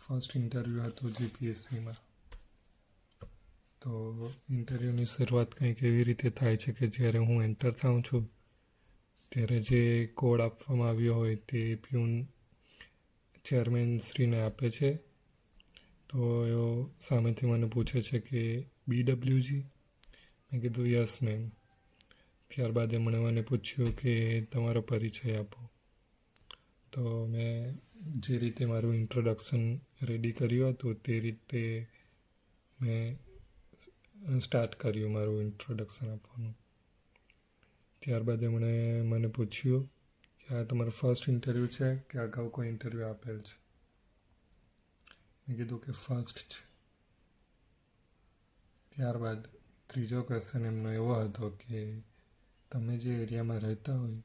First interview હતો જીપીએસસીમાં. તો ઇન્ટરવ્યૂની શરૂઆત કંઈક એવી રીતે થાય છે કે જ્યારે હું એન્ટર થાઉં છું ત્યારે જે કોડ આપવામાં આવ્યો હોય તે પ્યુન ચેરમેન શ્રીને આપે છે. તો એઓ સામેથી મને પૂછે છે કે BWG? મેં કીધું યસ મેમ. ત્યારબાદ એમણે મને પૂછ્યું કે તમારો પરિચય આપો. તો મેં જે રીતે મારું ઇન્ટ્રોડક્શન રેડી કર્યું હતું તે રીતે મેં સ્ટાર્ટ કર્યું મારું ઇન્ટ્રોડક્શન આપવાનું. ત્યારબાદ એમણે મને પૂછ્યું કે આ તમારું ફર્સ્ટ ઇન્ટરવ્યૂ છે કે અગાઉ કોઈ ઇન્ટરવ્યૂ આપેલ છે? મેં કીધું કે ફર્સ્ટ છે. ત્યારબાદ ત્રીજો ક્વેશ્ચન એમનો એવો હતો કે તમે જે એરિયામાં રહેતા હોય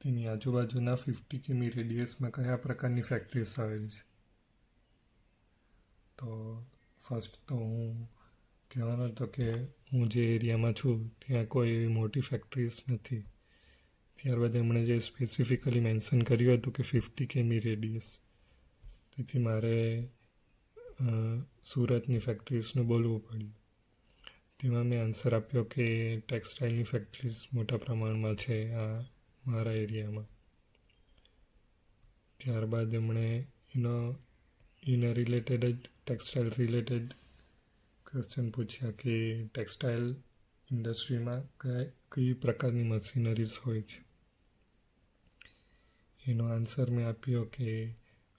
તેની આજુબાજુના 50 કિમી રેડિયસમાં કયા પ્રકારની ફેક્ટરીઝ આવેલી છે? તો ફર્સ્ટ તો હું કહેવાનો હતો કે હું જે એરિયામાં છું ત્યાં કોઈ એવી મોટી ફેક્ટરીઝ નથી. ત્યારબાદ એમણે જે સ્પેસિફિકલી મેન્શન કર્યું હતું કે 50 કિમી રેડિયસ, તેથી મારે સુરતની ફેક્ટરીઝનું બોલવું પડ્યું. તેમાં મેં આન્સર આપ્યો કે ટેક્સટાઇલની ફેક્ટરીઝ મોટા પ્રમાણમાં છે આ મારા એરિયામાં. ત્યારબાદ એમણે એના રિલેટેડ જ ટેક્સટાઇલ રિલેટેડ ક્વેશ્ચન પૂછ્યા કે ટેક્સટાઇલ ઇન્ડસ્ટ્રીમાં કઈ પ્રકારની મશીનરીઝ હોય છે? એનો આન્સર મેં આપ્યો કે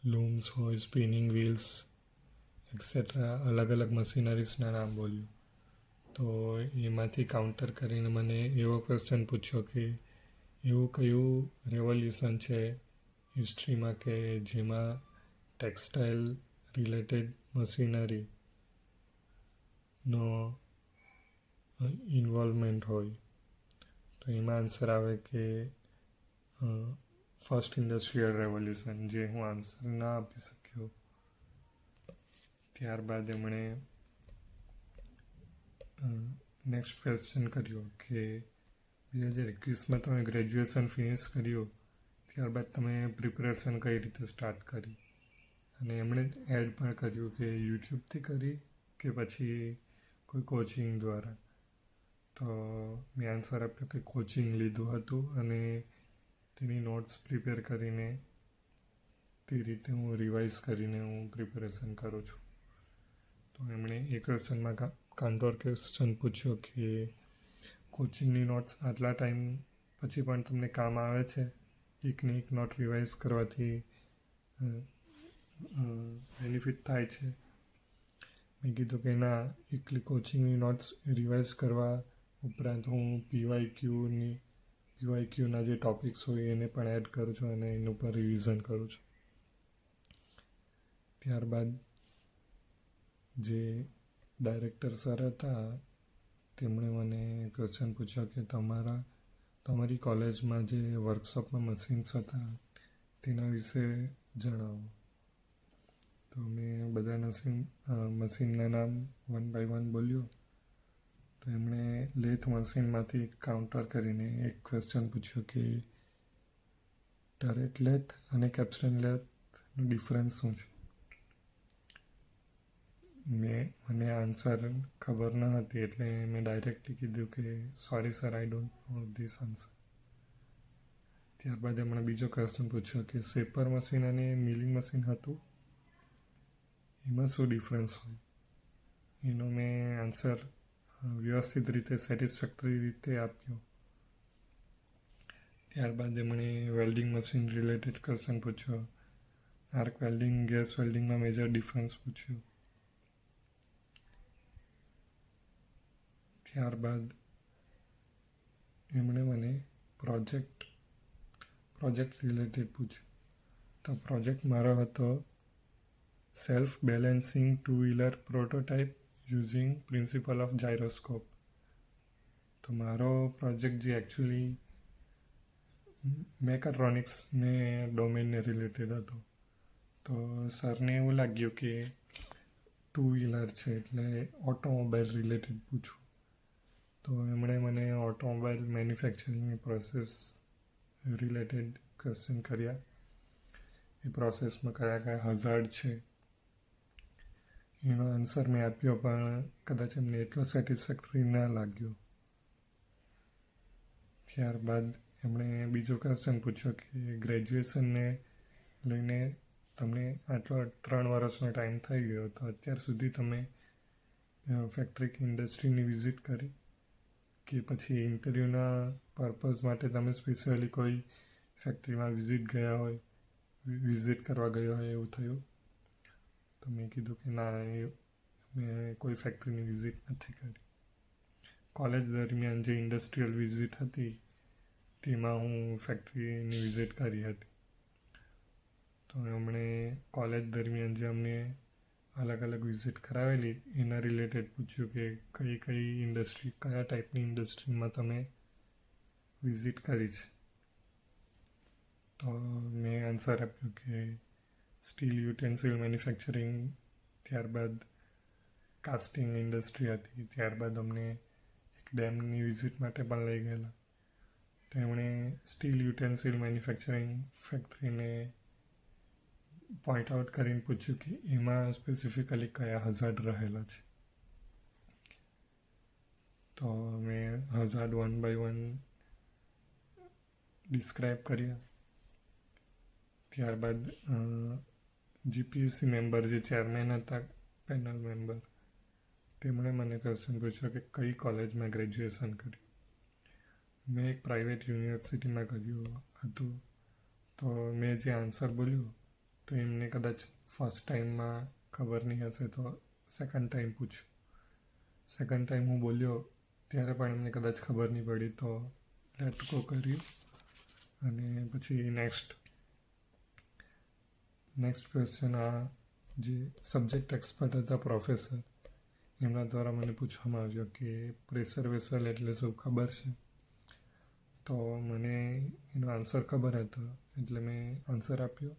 લૂમ્સ હોય, સ્પિનિંગ વ્હીલ્સ એક્સેટ્રા, અલગ અલગ મશીનરીઝના નામ બોલ્યું. તો એમાંથી કાઉન્ટર કરીને મને એવો ક્વેશ્ચન પૂછ્યો કે એવું કયું રેવોલ્યુશન છે હિસ્ટ્રીમાં કે જેમાં ટેક્સટાઇલ રિલેટેડ મશીનરીનો ઇન્વોલ્વમેન્ટ હોય? તો એમાં આન્સર આવે કે ફર્સ્ટ ઇન્ડસ્ટ્રીયલ રેવોલ્યુશન, જે હું આન્સર ના આપી શક્યો. ત્યારબાદ એમણે નેક્સ્ટ ક્વેશ્ચન કર્યો કે 2021માં તમે ગ્રેજ્યુએશન ફિનિશ કર્યું, ત્યારબાદ તમે પ્રિપરેશન કઈ રીતે સ્ટાર્ટ કરી? અને એમણે એડ પણ કર્યું કે યુટ્યુબથી કરી કે પછી કોઈ કોચિંગ દ્વારા. તો મેં આન્સર આપ્યો કે કોચિંગ લીધું હતું અને તેની નોટ્સ પ્રિપેર કરીને તે રીતે હું રિવાઇઝ કરીને હું પ્રિપેરેશન કરું છું. તો એમણે એ ક્વેશ્ચનમાં કાઉન્ટર ક્વેશ્ચન પૂછ્યો કે કોચિંગની નોટ્સ આટલા ટાઈમ પછી પણ તમને કામ આવે છે? એકને એક નોટ રિવાઇઝ કરવાથી બેનિફિટ થાય છે? મેં કીધું કે ના, એકલી કોચિંગની નોટ્સ રિવાઇઝ કરવા ઉપરાંત હું પીવાયક્યુના જે ટૉપિક્સ હોય એને પણ એડ કરું છું અને એનું પર રિવિઝન કરું છું. ત્યારબાદ જે ડાયરેક્ટર સર હતા તેમણે મને ક્વેશ્ચન પૂછ્યો કે તમારી કોલેજમાં જે વર્કશોપમાં મશીન્સ હતા તેના વિશે જણાવો. તો મેં બધા મશીનના નામ 1 by 1 બોલ્યો. તો એમણે લેથ મશીનમાંથી કાઉન્ટર કરીને એક ક્વેશ્ચન પૂછ્યો કે ટરેટ લેથ અને કેપ્સ્ટન લેથનું ડિફરન્સ શું છે? મને આન્સર ખબર ન હતી એટલે મેં ડાયરેક્ટલી કીધું કે sorry sir, I don't no this answer. ત્યારબાદ એમણે બીજો ક્વેશ્ચન પૂછ્યો કે શેપર મશીન અને મિલિંગ મશીન હતું, એમાં શું ડિફરન્સ હોય? એનો મેં આન્સર વ્યવસ્થિત રીતે, સેટિસ્ફેક્ટરી રીતે આપ્યો. ત્યારબાદ એમણે વેલ્ડિંગ મશીન રિલેટેડ ક્વેશ્ચન પૂછ્યો, આર્ક વેલ્ડિંગ, ગેસ વેલ્ડિંગમાં મેજર ડિફરન્સ પૂછ્યું. ત્યારબાદ એમણે મને પ્રોજેક્ટ રિલેટેડ પૂછ્યું. તો પ્રોજેક્ટ મારો હતો self balancing 2-wheeler prototype using principal of gyroscope. તો મારો પ્રોજેક્ટ જે એકચ્યુઅલી મેકાટ્રોનિક્સને ડોમેનને રિલેટેડ હતો. તો સરને એવું લાગ્યું કે 2-wheeler છે એટલે ઓટોમોબાઈલ રિલેટેડ પૂછું. તો એમણે મને ઓટોમોબાઈલ મેન્યુફેક્ચરિંગની પ્રોસેસ રિલેટેડ ક્વેશ્ચન કર્યા. એ પ્રોસેસમાં કયા હઝાર્ડ છે એનો આન્સર મેં આપ્યો પણ કદાચ એમને એટલો સેટિસ્ફેક્ટરી ના લાગ્યો. ત્યારબાદ એમણે બીજો ક્વેશ્ચન પૂછ્યો કે ગ્રેજ્યુએશનને લઈને તમને આટલો 3 વર્ષનો ટાઈમ થઈ ગયો, તો અત્યાર સુધી તમે ફેક્ટરી કે ઇન્ડસ્ટ્રીની વિઝિટ કરી કે પછી ઇન્ટરવ્યૂના પર્પઝ માટે તમે સ્પેશિયલી કોઈ ફેક્ટરીમાં વિઝિટ કરવા ગયો હોય એવું થયું? તો મેં કીધું કે ના, મેં કોઈ ફેક્ટરીની વિઝિટ નથી કરી. કોલેજ દરમિયાન જે ઇન્ડસ્ટ્રીયલ વિઝિટ હતી તેમાં હું ફેક્ટરીની વિઝિટ કરી હતી. તો એમણે કોલેજ દરમિયાન જે અમને અલગ અલગ વિઝિટ કરાવેલી એના રિલેટેડ પૂછ્યું કે કયા ટાઈપની ઇન્ડસ્ટ્રીમાં તમે વિઝિટ કરી છે. તો મેં આન્સર આપ્યું કે સ્ટીલ યુટેન્સિલ મેન્યુફેક્ચરિંગ, ત્યારબાદ કાસ્ટિંગ ઇન્ડસ્ટ્રી હતી, ત્યારબાદ અમને એક ડેમની વિઝિટ માટે પણ લઈ ગયેલા. તો એમણે સ્ટીલ યુટેન્સિલ મેન્યુફેક્ચરિંગ ફેક્ટરીને પોઈન્ટ આઉટ કરીને પૂછ્યું કે એમાં સ્પેસિફિકલી કયા હઝાર્ડ રહેલા છે. તો મેં હઝાર્ડ 1 by 1 ડિસ્ક્રાઈબ કર્યા. ત્યારબાદ જીપીએસસી મેમ્બર જે ચેરમેન હતા, પેનલ મેમ્બર, તેમણે મને ક્વેશ્ચન પૂછ્યો કે કઈ કોલેજમાં ગ્રેજ્યુએશન કર્યું. મેં એક પ્રાઇવેટ યુનિવર્સિટીમાં કર્યું હતું. તો મેં જે આન્સર બોલ્યો તો એમને કદાચ ફર્સ્ટ ટાઈમમાં ખબર નહીં હશે, તો સેકન્ડ ટાઈમ પૂછ્યું. સેકન્ડ ટાઈમ હું બોલ્યો ત્યારે પણ એમને કદાચ ખબર નહીં પડી, તો લેટ ગો કર્યું. અને પછી નેક્સ્ટ ક્વેશ્ચન આ જે સબ્જેક્ટ એક્સપર્ટ હતા પ્રોફેસર, એમના દ્વારા મને પૂછવામાં આવ્યો કે પ્રેશર વેસલ એટલે શું, ખબર છે? તો મને એનો આન્સર ખબર હતો એટલે મેં આન્સર આપ્યો.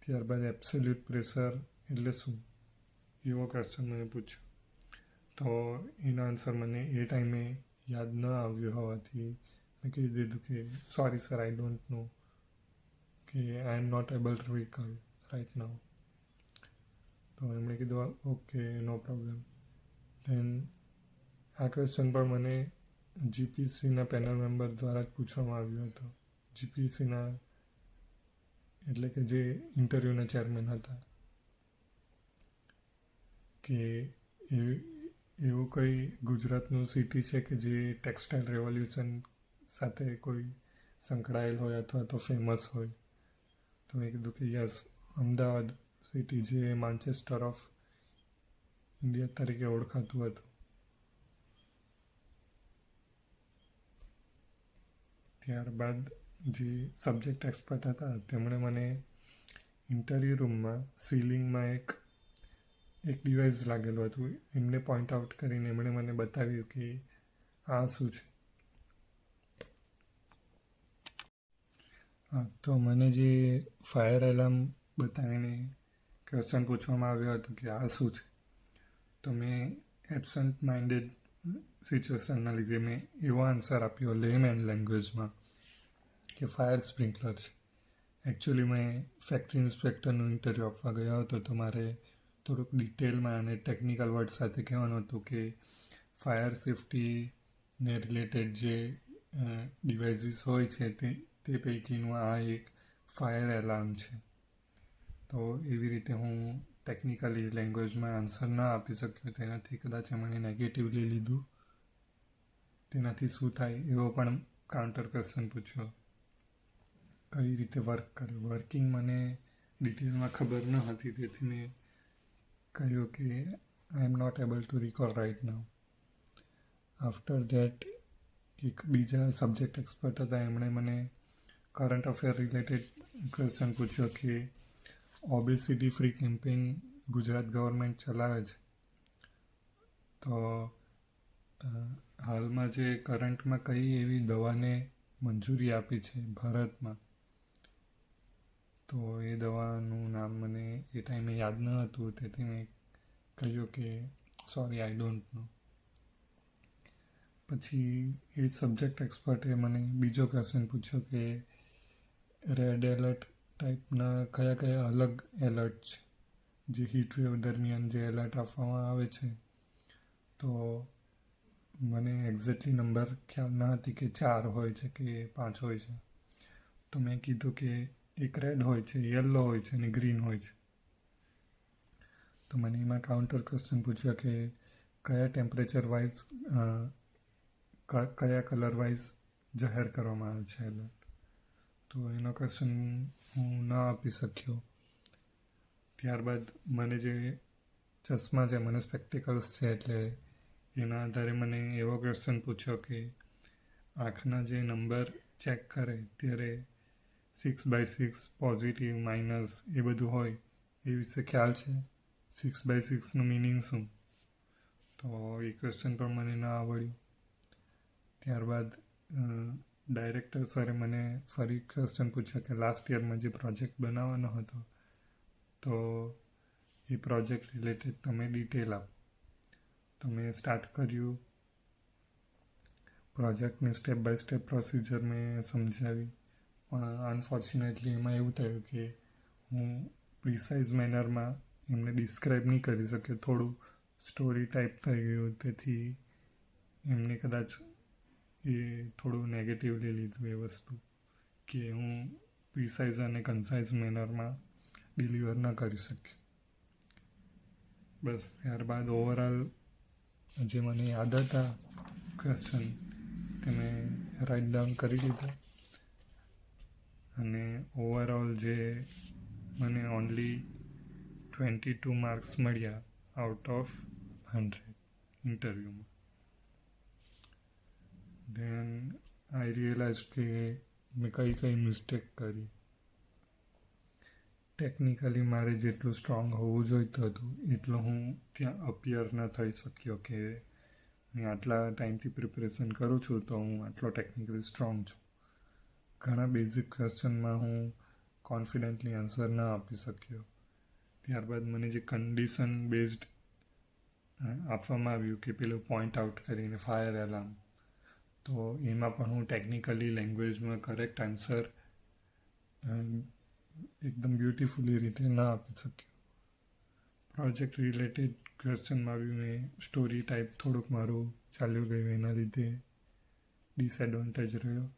ત્યારબાદ એબ્સોલ્યુટ પ્રેશર એટલે શું, એવો ક્વેશ્ચન મને પૂછ્યો. તો એનો આન્સર મને એ ટાઈમે યાદ ન આવ્યો હોવાથી મેં કહી દીધું કે sorry sir, I don't know, કે I am not able to recall right now. તો એમણે કીધું ઓકે, નો પ્રોબ્લેમ. ધેન આ ક્વેશ્ચન પણ મને જીપીસીના પેનલ મેમ્બર દ્વારા જ પૂછવામાં આવ્યો હતો. જીપીસીના એટલે કે જે ઇન્ટરવ્યૂના ચેરમેન હતા, કે એવું કઈ ગુજરાતનું સિટી છે કે જે ટેક્સટાઇલ રેવોલ્યુશન સાથે કોઈ સંકળાયેલ હોય અથવા તો ફેમસ હોય? તો મેં કીધું કે યસ, અમદાવાદ સિટી, જે માન્ચેસ્ટર ઓફ ઇન્ડિયા તરીકે ઓળખાતું હતું. ત્યારબાદ જે સબ્જેક્ટ એક્સપર્ટ હતા તેમણે મને ઇન્ટરવ્યૂ રૂમમાં સીલિંગમાં એક ડિવાઇસ લાગેલું હતું, એમને પોઈન્ટ આઉટ કરીને એમણે મને બતાવ્યું કે આ શું છે. તો મને જે ફાયર એલાર્મ બતાવીને ક્વેશ્ચન પૂછવામાં આવ્યો હતો કે આ શું છે, તો મેં એબસન્ટ માઇન્ડેડ સિચ્યુએશનના લીધે મેં એવો આન્સર આપ્યો લેમેન લેંગ્વેજમાં કે ફાયર સ્પ્રિંકલર છે. એકચ્યુઅલી મેં ફેક્ટરી ઇન્સ્પેક્ટરનું ઇન્ટરવ્યૂ આપવા ગયો હતો, તો મારે થોડુંક ડિટેલમાં અને ટેકનિકલ વર્ડ સાથે કહેવાનું હતું કે ફાયર સેફ્ટીને રિલેટેડ જે ડિવાઇસીસ હોય છે તે પૈકીનું આ એક ફાયર એલાર્મ છે. તો એવી રીતે હું ટેકનિકલી લેંગ્વેજમાં આન્સર ના આપી શક્યો, તેનાથી કદાચ એમણે નેગેટિવલી લીધું. તેનાથી શું થાય એવો પણ કાઉન્ટર ક્વેશ્ચન પૂછ્યો. કઈ રીતે વર્ક કરે, વર્કિંગ મને ડિટેલમાં ખબર ન હતી, તેથી મેં કહ્યું કે I am not able to recall right now. After that એક બીજા સબ્જેક્ટ એક્સપર્ટ હતા, એમણે મને કરંટ અફેર રિલેટેડ ક્વેશ્ચન પૂછ્યો કે obesity free campaign Gujarat government ચલાવે છે, તો હાલમાં જે કરંટમાં કઈ એવી દવાને મંજૂરી આપી છે ભારતમાં, તો એ દવાનું નામ મને એ ટાઈમે યાદ ન હતું, તેથી મેં કહ્યું કે સોરી, આઈ ડોન્ટ નો. પછી એ સબ્જેક્ટ એક્સપર્ટે મને બીજો ક્વેશ્ચન પૂછ્યો કે રેડ એલર્ટ ટાઈપના કયા અલગ એલર્ટ છે જે હીટ વેવ દરમિયાન જે એલર્ટ આપવામાં આવે છે, તો મને એક્ઝેક્ટલી નંબર ખ્યાલ ન હતી કે 4 હોય છે કે 5 હોય છે. તો મેં કીધું કે એક રેડ હોય છે, યલો હોય છે અને ગ્રીન હોય છે. તો મને એમાં કાઉન્ટર ક્વેશ્ચન પૂછ્યા કે કયા ટેમ્પરેચર વાઇઝ કયા કલર વાઇઝ જાહેર કરવામાં આવે છે એલર્ટ. તો એનો ક્વેશ્ચન હું ન આપી શક્યો. ત્યારબાદ મને જે ચશ્મા છે, મને સ્પેક્ટિકલ્સ છે, એટલે એના આધારે મને એવો ક્વેશ્ચન પૂછ્યો કે આંખના જે નંબર ચેક કરે ત્યારે 6/6 પોઝિટિવ માઇનસ એ બધું હોય એ વિશે ખ્યાલ છે. 6/6નું મિનિંગ શું? તો એ ક્વેશ્ચન પણ મને ન આવડ્યું. ત્યારબાદ ડાયરેક્ટર સરે મને ફરી ક્વેશ્ચન પૂછ્યો કે લાસ્ટ યરમાં જે પ્રોજેક્ટ બનાવવાનો હતો, તો એ પ્રોજેક્ટ રિલેટેડ તમે ડિટેલ આપો. તો મેં સ્ટાર્ટ કર્યું. પ્રોજેક્ટની સ્ટેપ બાય સ્ટેપ પ્રોસિજર મેં સમજાવી. પણ અનફોર્ચ્યુનેટલી એમાં એવું થયું કે હું પ્રિસાઇઝ મેનરમાં એમને ડિસ્ક્રાઇબ નહીં કરી શક્યો. થોડું સ્ટોરી ટાઈપ થઈ ગયું, તેથી એમને કદાચ એ થોડું નેગેટિવલી લીધું એ વસ્તુ કે હું પ્રિસાઇઝ અને કન્સાઇઝ મેનરમાં ડિલિવર ન કરી શક્યો. બસ ત્યારબાદ ઓવરઓલ જે મને યાદ હતા ક્વેશ્ચન તે મેં રાઇટ ડાઉન કરી લીધા. અને ઓવરઓલ જે મને ઓનલી 22 માર્ક્સ મળ્યા આઉટ ઓફ 100 ઇન્ટરવ્યૂમાં. ધેન આઈ રિયલાઇઝ કે મેં કઈ મિસ્ટેક કરી. ટેકનિકલી મારે જેટલું સ્ટ્રોંગ હોવું જોઈતું હતું એટલું હું ત્યાં અપિયર ન થઈ શક્યો કે મેં આટલા ટાઈમથી પ્રિપરેશન કરું છું તો હું આટલો ટેકનિકલી સ્ટ્રોંગ છું. ઘણા બેઝિક ક્વેશ્ચનમાં હું કોન્ફિડન્ટલી આન્સર ન આપી શક્યો. ત્યારબાદ મને જે કન્ડિશન બેઝડ આપવામાં આવ્યું કે પેલું પોઈન્ટ આઉટ કરીને ફાયર એલાર્મ, તો એમાં પણ હું ટેકનિકલી લેંગ્વેજમાં કરેક્ટ આન્સર એકદમ બ્યુટિફુલી રીતે ના આપી શક્યો. પ્રોજેક્ટ રિલેટેડ ક્વેશ્ચનમાં બી મેં સ્ટોરી ટાઈપ થોડુંક મારું ચાલ્યું ગયું, એના લીધે ડિસએડવાન્ટેજ રહ્યો.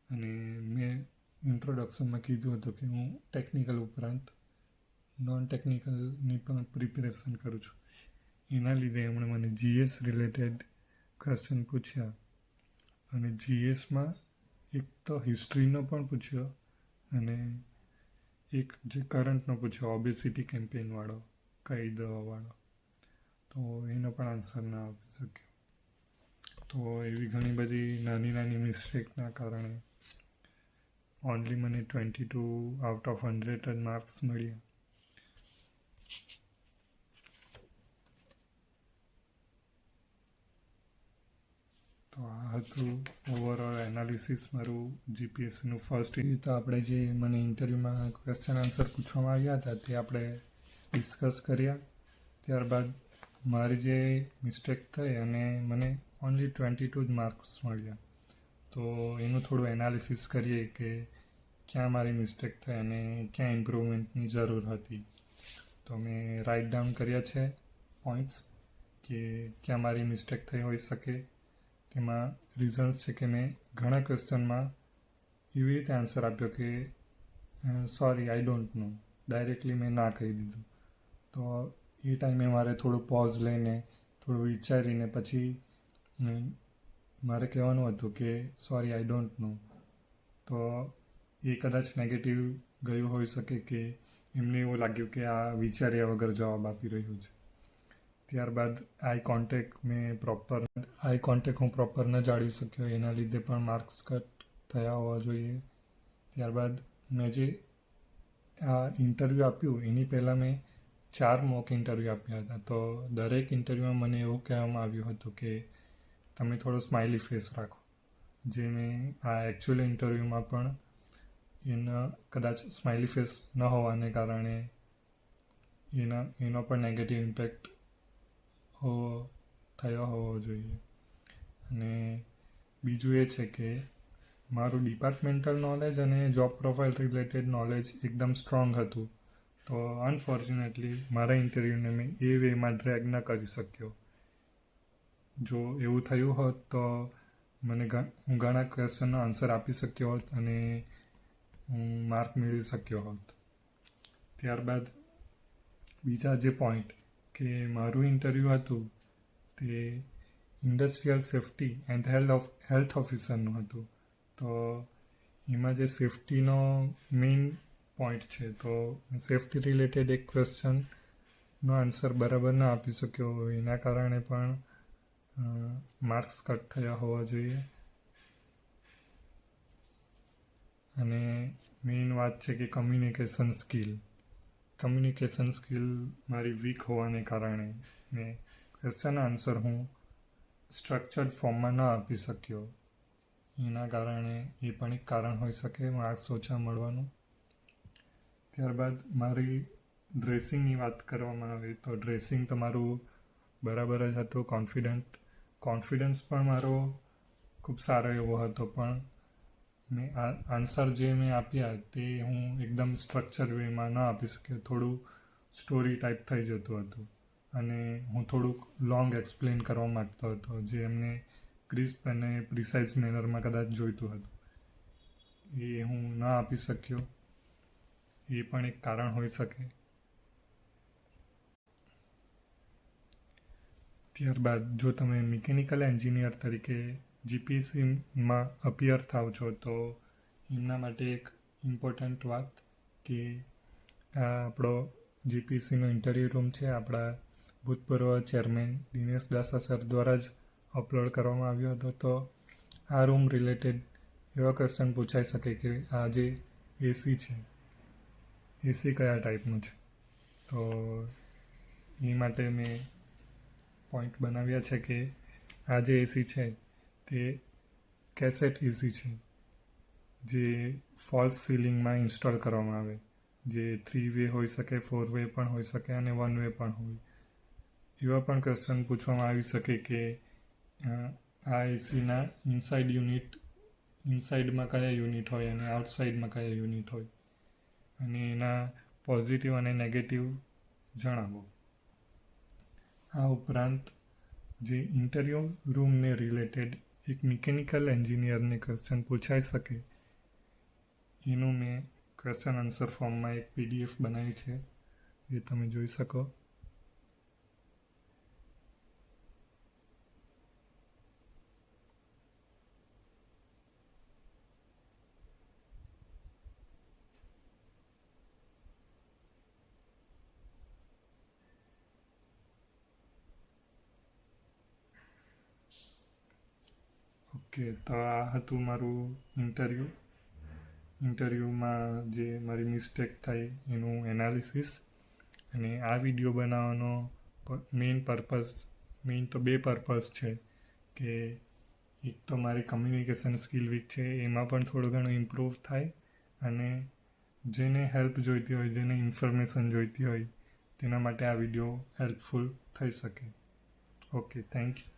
અને મેં ઇન્ટ્રોડક્શનમાં કીધું હતું કે હું ટેકનિકલ ઉપરાંત નોન ટેકનિકલની પણ પ્રિપેરેશન કરું છું. એના લીધે એમણે મને જીએસ રિલેટેડ ક્વેશ્ચન પૂછ્યા. અને જીએસમાં એક તો હિસ્ટ્રીનો પણ પૂછ્યો અને એક જે કરંટનો પૂછ્યો, ઓબેસિટી કેમ્પેઇનવાળો, કઈ દવાવાળો. તો એનો પણ આન્સર ના આપી શક્યો. તો એવી ઘણી બધી નાની મિસ્ટેકના કારણે ઓનલી મને 22 આઉટ ઓફ 100 માર્ક્સ મળ્યા. તો આ હતું ઓવરઓલ એનાલિસિસ મારું જીપીએસસીનું ફર્સ્ટ. તો આપણે જે મને ઇન્ટરવ્યૂમાં ક્વેશ્ચન આન્સર પૂછવામાં આવ્યા હતા તે આપણે ડિસ્કસ કર્યા. ત્યારબાદ મારી જે મિસ્ટેક થઈ અને મને ઓનલી 22 જ માર્ક્સ મળ્યા. તો એનું થોડું એનાલિસિસ કરીએ કે ક્યાં મારી મિસ્ટેક થઈ અને ક્યાં ઇમ્પ્રુવમેન્ટની જરૂર હતી. તો મેં રાઇટ ડાઉન કર્યા છે પોઈન્ટ્સ કે ક્યાં મારી મિસ્ટેક થઈ હોઈ શકે. તેમાં રીઝન્સ છે કે મેં ઘણા ક્વેશ્ચનમાં એવી રીતે આન્સર આપ્યો કે sorry I don't no, directly મેં ના કહી દીધું. તો એ ટાઈમે મારે થોડું પોઝ લઈને થોડું વિચારીને પછી મારે કહેવાનું હતું કે સોરી આઈ ડોન્ટ નો. તો એ કદાચ નેગેટિવ ગયું હોઈ શકે કે એમને એવું લાગ્યું કે આ વિચાર્યા વગર જવાબ આપી રહ્યું છે. ત્યારબાદ આઈ કોન્ટેક્ટ હું પ્રોપર ન જાળવી શક્યો, એના લીધે પણ માર્ક્સ કટ થયા હોવા જોઈએ. ત્યારબાદ મેં જે આ ઇન્ટરવ્યૂ આપ્યું એની પહેલાં મેં 4 મોક ઇન્ટરવ્યૂ આપ્યા હતા. તો દરેક ઇન્ટરવ્યૂમાં મને એવું કહેવામાં આવ્યું હતું કે તમે થોડો સ્માઇલી ફેસ રાખો. જે મેં આ એકચ્યુઅલ ઇન્ટરવ્યૂમાં પણ એના કદાચ સ્માઇલી ફેસ ન હોવાને કારણે એનો પણ નેગેટિવ ઇમ્પેક્ટ થયો હોવો જોઈએ. અને બીજું એ છે કે મારું ડિપાર્ટમેન્ટલ નોલેજ અને જોબ પ્રોફાઇલ રિલેટેડ નોલેજ એકદમ સ્ટ્રોંગ હતું. તો અનફોર્ચ્યુનેટલી મારા ઇન્ટરવ્યૂને મેં એ વેમાં ડ્રેગ ન કરી શક્યો. જો એવું થયું હોત તો હું ઘણા ક્વેશ્ચનનો આન્સર આપી શક્યો હોત અને હું માર્ક મેળવી શક્યો હોત. ત્યારબાદ બીજા જે પોઈન્ટ કે મારું ઇન્ટરવ્યૂ હતું તે ઇન્ડસ્ટ્રીયલ સેફ્ટી એન્ડ હેલ્થ ઓફિસરનું હતું. તો એમાં જે સેફ્ટીનો મેઇન પોઈન્ટ છે, તો સેફ્ટી રિલેટેડ એક ક્વેશ્ચનનો આન્સર બરાબર ન આપી શક્યો, એના કારણે પણ માર્ક્સ કટ થયા હોવા જોઈએ. અને મેઇન વાત છે કે કમ્યુનિકેશન સ્કિલ મારી વીક હોવાને કારણે મેં ક્વેશ્ચન આન્સર હું સ્ટ્રક્ચર્ડ ફોર્મમાં ન આપી શક્યો. એના કારણે એ પણ એક કારણ હોઈ શકે માર્ક્સ ઓછા મળવાનું. ત્યારબાદ મારી ડ્રેસિંગની વાત કરવામાં આવે તો ડ્રેસિંગ તો મારું બરાબર જ હતું. કોન્ફિડન્સ પણ મારો ખૂબ સારો એવો હતો, પણ મેં આન્સર જે મેં આપ્યા તે હું એકદમ સ્ટ્રક્ચર વેમાં ન આપી શક્યો. થોડું સ્ટોરી ટાઈપ થઈ જતું હતું અને હું થોડુંક લોંગ એક્સપ્લેન કરવા માગતો હતો, જે એમને ક્રિસ્પ અને પ્રિસાઇઝ મેનરમાં કદાચ જોઈતું હતું. એ હું ન આપી શક્યો, એ પણ એક કારણ હોઈ શકે. ત્યારબાદ જો તમે મિકેનિકલ એન્જિનિયર તરીકે જીપીએસસીમાં અપિયર થાવ છો તો એમના માટે એક ઇમ્પોર્ટન્ટ વાત કે આ આપણો જીપીએસસીનો ઇન્ટરવ્યૂ રૂમ છે, આપણા ભૂતપૂર્વ ચેરમેન દિનેશ દાસા સર દ્વારા જ અપલોડ કરવામાં આવ્યો હતો. તો આ રૂમ રિલેટેડ એવા ક્વેશ્ચન પૂછાઈ શકે કે આ જે એસી છે, એસી કયા ટાઈપનું છે. તો એ માટે મેં પોઈન્ટ બનાવ્યા છે કે આ જે એસી છે તે કેસેટ એસી છે, જે ફોલ્સ સીલિંગમાં ઇન્સ્ટોલ કરવામાં આવે, જે 3 વે હોઈ શકે, 4 વે પણ હોઈ શકે અને 1 વે પણ હોય. એવા પણ ક્વેશ્ચન પૂછવામાં આવી શકે કે આ એસીના ઇનસાઇડમાં કયા યુનિટ હોય અને આઉટસાઇડમાં કયા યુનિટ હોય, અને એના પોઝિટિવ અને નેગેટિવ જણાવો. આ ઉપરાંત જે ઇન્ટરવ્યૂ રૂમને રિલેટેડ એક મિકેનિકલ એન્જિનિયરને ક્વેશ્ચન પૂછાઈ શકે એનું મેં ક્વેશ્ચન આન્સર ફોર્મમાં એક PDF બનાવી છે, એ તમે જોઈ શકો. ઓકે, તો આ હતું મારું ઇન્ટરવ્યૂમાં જે મારી મિસ્ટેક થઈ એનું એનાલિસિસ. અને આ વિડીયો બનાવવાનો મેઇન તો 2 પર્પઝ છે કે એક તો મારી કમ્યુનિકેશન સ્કિલ વીક છે, એમાં પણ થોડું ઘણું ઇમ્પ્રૂવ થાય, અને જેને હેલ્પ જોઈતી હોય, જેને ઇન્ફોર્મેશન જોઈતી હોય તેના માટે આ વિડીયો હેલ્પફુલ થઈ શકે. Okay, thank you.